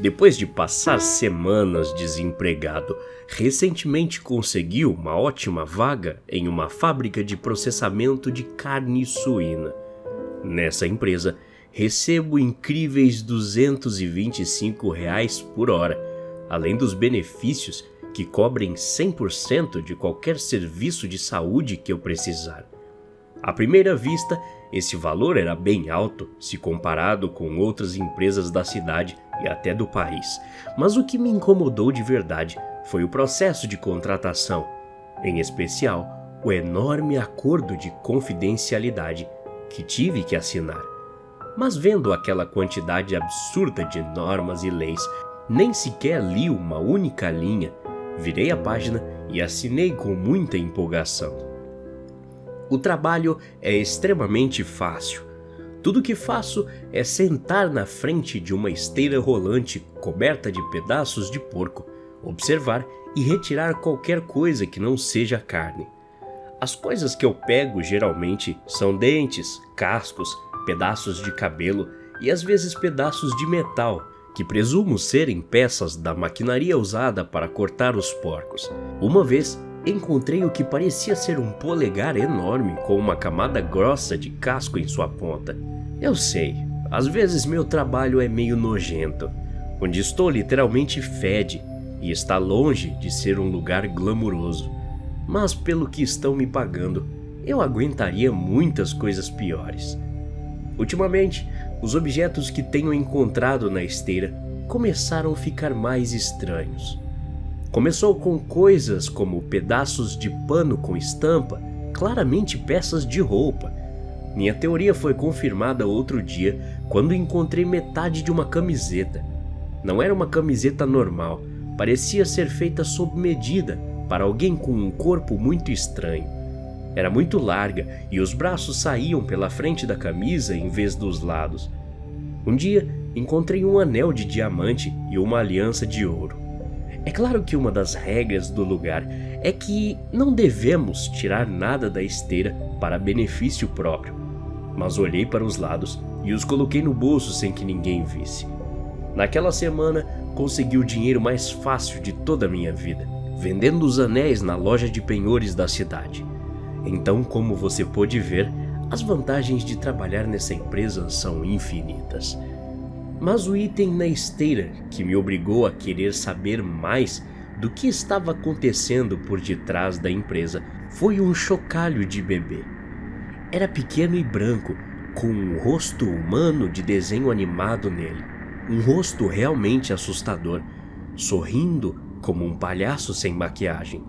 Depois de passar semanas desempregado, recentemente consegui uma ótima vaga em uma fábrica de processamento de carne suína. Nessa empresa, recebo incríveis R$ 225 por hora, além dos benefícios que cobrem 100% de qualquer serviço de saúde que eu precisar. À primeira vista, esse valor era bem alto se comparado com outras empresas da cidade e até do país, mas o que me incomodou de verdade foi o processo de contratação, em especial o enorme acordo de confidencialidade que tive que assinar. Mas vendo aquela quantidade absurda de normas e leis, nem sequer li uma única linha, virei a página e assinei com muita empolgação. O trabalho é extremamente fácil. Tudo que faço é sentar na frente de uma esteira rolante coberta de pedaços de porco, observar e retirar qualquer coisa que não seja carne. As coisas que eu pego geralmente são dentes, cascos, pedaços de cabelo e às vezes pedaços de metal, que presumo serem peças da maquinaria usada para cortar os porcos. Uma vez, encontrei o que parecia ser um polegar enorme com uma camada grossa de casco em sua ponta. Eu sei, às vezes meu trabalho é meio nojento. Onde estou literalmente fede e está longe de ser um lugar glamuroso. Mas pelo que estão me pagando, eu aguentaria muitas coisas piores. Ultimamente, os objetos que tenho encontrado na esteira começaram a ficar mais estranhos. Começou com coisas como pedaços de pano com estampa, claramente peças de roupa. Minha teoria foi confirmada outro dia quando encontrei metade de uma camiseta. Não era uma camiseta normal, parecia ser feita sob medida para alguém com um corpo muito estranho. Era muito larga e os braços saíam pela frente da camisa em vez dos lados. Um dia, encontrei um anel de diamante e uma aliança de ouro. É claro que uma das regras do lugar é que não devemos tirar nada da esteira para benefício próprio, mas olhei para os lados e os coloquei no bolso sem que ninguém visse. Naquela semana, consegui o dinheiro mais fácil de toda a minha vida, vendendo os anéis na loja de penhores da cidade. Então, como você pôde ver, as vantagens de trabalhar nessa empresa são infinitas. Mas o item na esteira que me obrigou a querer saber mais do que estava acontecendo por detrás da empresa foi um chocalho de bebê. Era pequeno e branco, com um rosto humano de desenho animado nele. Um rosto realmente assustador, sorrindo como um palhaço sem maquiagem.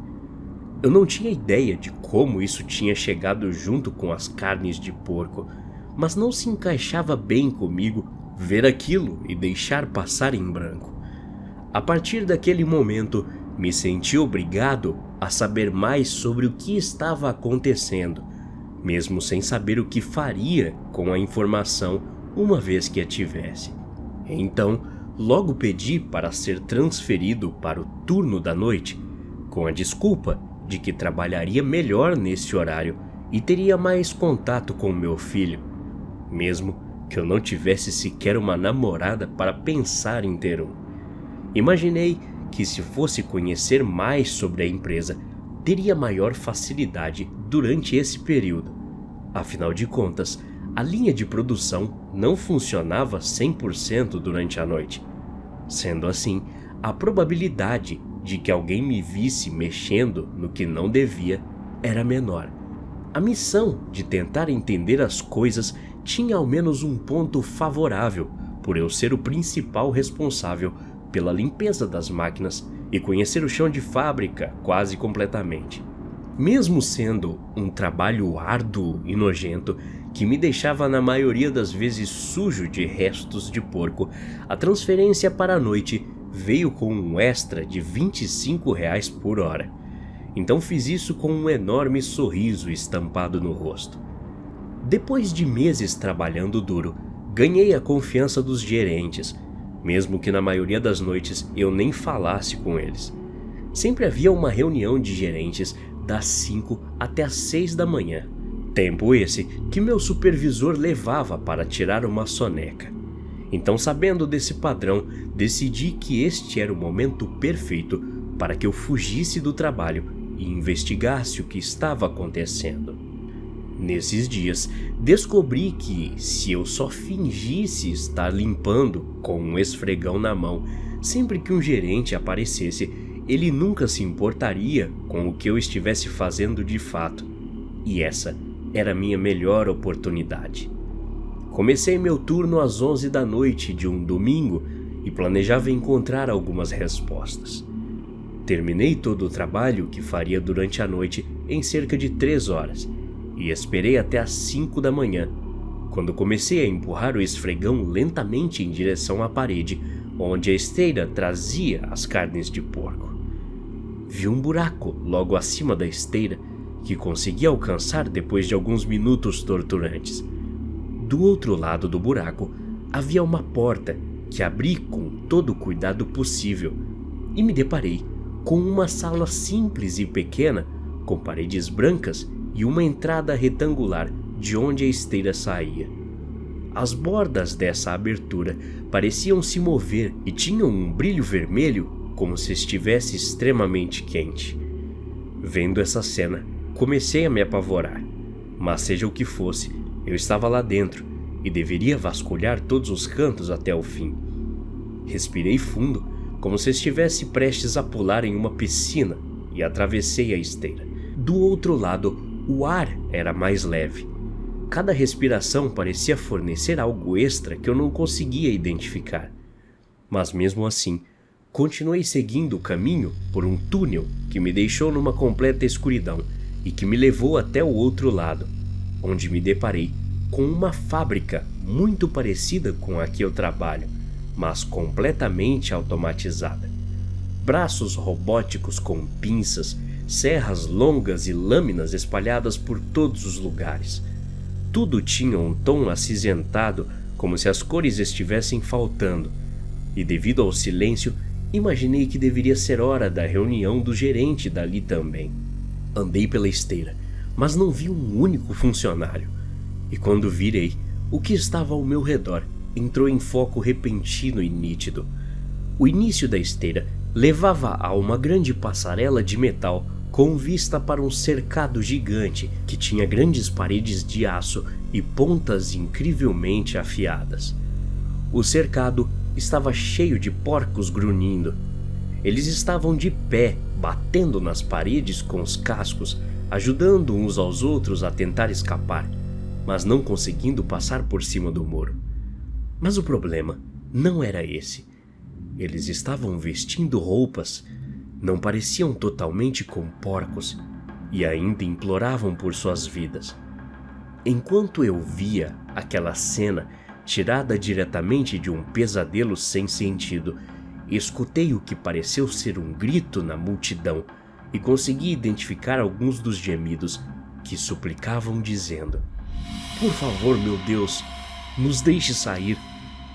Eu não tinha ideia de como isso tinha chegado junto com as carnes de porco, mas não se encaixava bem comigo ver aquilo e deixar passar em branco. A partir daquele momento, me senti obrigado a saber mais sobre o que estava acontecendo, mesmo sem saber o que faria com a informação uma vez que a tivesse. Então, logo pedi para ser transferido para o turno da noite, com a desculpa de que trabalharia melhor nesse horário e teria mais contato com meu filho, mesmo que eu não tivesse sequer uma namorada para pensar em ter um. Imaginei que se fosse conhecer mais sobre a empresa, teria maior facilidade durante esse período. Afinal de contas, a linha de produção não funcionava 100% durante a noite. Sendo assim, a probabilidade de que alguém me visse mexendo no que não devia era menor. A missão de tentar entender as coisas tinha ao menos um ponto favorável, por eu ser o principal responsável pela limpeza das máquinas e conhecer o chão de fábrica quase completamente. Mesmo sendo um trabalho árduo e nojento, que me deixava na maioria das vezes sujo de restos de porco, a transferência para a noite veio com um extra de R$ 25 por hora. Então fiz isso com um enorme sorriso estampado no rosto. Depois de meses trabalhando duro, ganhei a confiança dos gerentes, mesmo que na maioria das noites eu nem falasse com eles. Sempre havia uma reunião de gerentes das 5 até as 6 da manhã, tempo esse que meu supervisor levava para tirar uma soneca. Então, sabendo desse padrão, decidi que este era o momento perfeito para que eu fugisse do trabalho e investigasse o que estava acontecendo. Nesses dias, descobri que, se eu só fingisse estar limpando com um esfregão na mão, sempre que um gerente aparecesse, ele nunca se importaria com o que eu estivesse fazendo de fato. E essa era a minha melhor oportunidade. Comecei meu turno às 11 da noite de um domingo e planejava encontrar algumas respostas. Terminei todo o trabalho que faria durante a noite em cerca de 3 horas e esperei até às 5 da manhã, quando comecei a empurrar o esfregão lentamente em direção à parede onde a esteira trazia as carnes de porco. Vi um buraco logo acima da esteira que consegui alcançar depois de alguns minutos torturantes. Do outro lado do buraco havia uma porta que abri com todo o cuidado possível e me deparei com uma sala simples e pequena, com paredes brancas e uma entrada retangular de onde a esteira saía. As bordas dessa abertura pareciam se mover e tinham um brilho vermelho como se estivesse extremamente quente. Vendo essa cena, comecei a me apavorar, mas seja o que fosse, eu estava lá dentro e deveria vasculhar todos os cantos até o fim. Respirei fundo, como se estivesse prestes a pular em uma piscina, e atravessei a esteira. Do outro lado, o ar era mais leve. Cada respiração parecia fornecer algo extra que eu não conseguia identificar. Mas mesmo assim, continuei seguindo o caminho por um túnel que me deixou numa completa escuridão e que me levou até o outro lado, onde me deparei com uma fábrica muito parecida com a que eu trabalho, mas completamente automatizada. Braços robóticos com pinças, serras longas e lâminas espalhadas por todos os lugares. Tudo tinha um tom acinzentado, como se as cores estivessem faltando, e devido ao silêncio, imaginei que deveria ser hora da reunião do gerente dali também. Andei pela esteira, mas não vi um único funcionário. E quando virei, o que estava ao meu redor entrou em foco repentino e nítido. O início da esteira levava a uma grande passarela de metal com vista para um cercado gigante que tinha grandes paredes de aço e pontas incrivelmente afiadas. O cercado estava cheio de porcos grunhindo. Eles estavam de pé, batendo nas paredes com os cascos, ajudando uns aos outros a tentar escapar, mas não conseguindo passar por cima do muro. Mas o problema não era esse. Eles estavam vestindo roupas, não pareciam totalmente como porcos e ainda imploravam por suas vidas. Enquanto eu via aquela cena tirada diretamente de um pesadelo sem sentido, escutei o que pareceu ser um grito na multidão e consegui identificar alguns dos gemidos que suplicavam dizendo: "Por favor, meu Deus, nos deixe sair."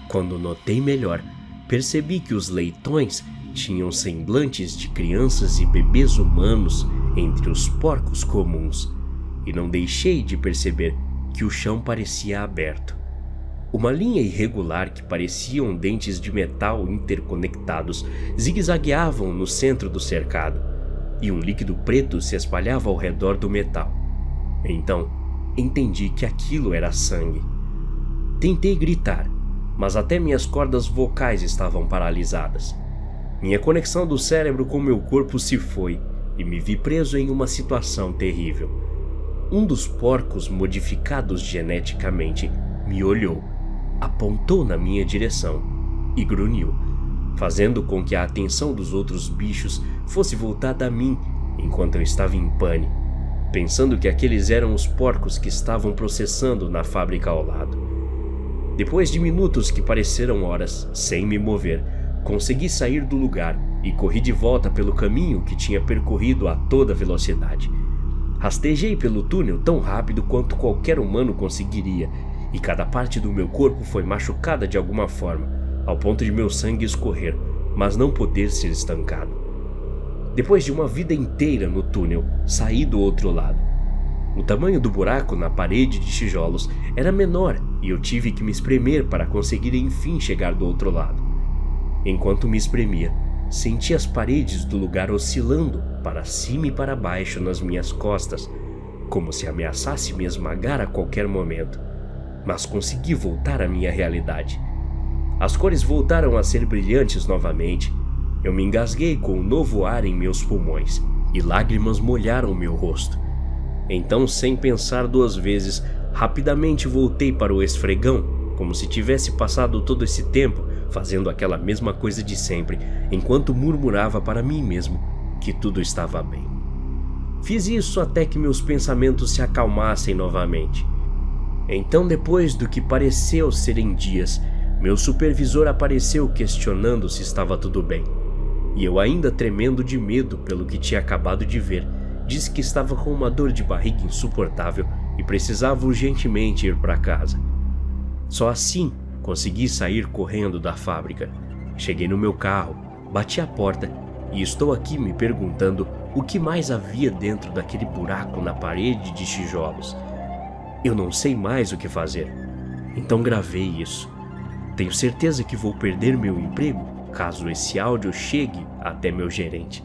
Quando notei melhor, percebi que os leitões tinham semblantes de crianças e bebês humanos entre os porcos comuns, e não deixei de perceber que o chão parecia aberto. Uma linha irregular que pareciam dentes de metal interconectados zigue-zagueavam no centro do cercado, e um líquido preto se espalhava ao redor do metal. Então, entendi que aquilo era sangue. Tentei gritar, mas até minhas cordas vocais estavam paralisadas. Minha conexão do cérebro com meu corpo se foi e me vi preso em uma situação terrível. Um dos porcos modificados geneticamente me olhou, apontou na minha direção e grunhiu, fazendo com que a atenção dos outros bichos fosse voltada a mim enquanto eu estava em pane, pensando que aqueles eram os porcos que estavam processando na fábrica ao lado. Depois de minutos que pareceram horas sem me mover, consegui sair do lugar e corri de volta pelo caminho que tinha percorrido a toda velocidade. Rastejei pelo túnel tão rápido quanto qualquer humano conseguiria, e cada parte do meu corpo foi machucada de alguma forma, ao ponto de meu sangue escorrer, mas não poder ser estancado. Depois de uma vida inteira no túnel, saí do outro lado. O tamanho do buraco na parede de tijolos era menor e eu tive que me espremer para conseguir enfim chegar do outro lado. Enquanto me espremia, senti as paredes do lugar oscilando para cima e para baixo nas minhas costas, como se ameaçasse me esmagar a qualquer momento. Mas consegui voltar à minha realidade. As cores voltaram a ser brilhantes novamente. Eu me engasguei com o novo ar em meus pulmões e lágrimas molharam meu rosto. Então, sem pensar duas vezes, rapidamente voltei para o esfregão, como se tivesse passado todo esse tempo fazendo aquela mesma coisa de sempre, enquanto murmurava para mim mesmo que tudo estava bem. Fiz isso até que meus pensamentos se acalmassem novamente. Então, depois do que pareceu serem dias, meu supervisor apareceu questionando se estava tudo bem. E eu, ainda tremendo de medo pelo que tinha acabado de ver, disse que estava com uma dor de barriga insuportável e precisava urgentemente ir para casa. Só assim consegui sair correndo da fábrica. Cheguei no meu carro, bati a porta e estou aqui me perguntando o que mais havia dentro daquele buraco na parede de tijolos. Eu não sei mais o que fazer. Então gravei isso. Tenho certeza que vou perder meu emprego caso esse áudio chegue até meu gerente.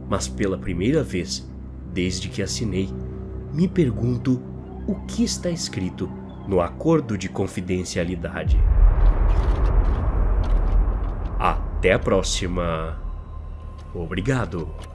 Mas pela primeira vez, desde que assinei, me pergunto o que está escrito no acordo de confidencialidade. Até a próxima. Obrigado.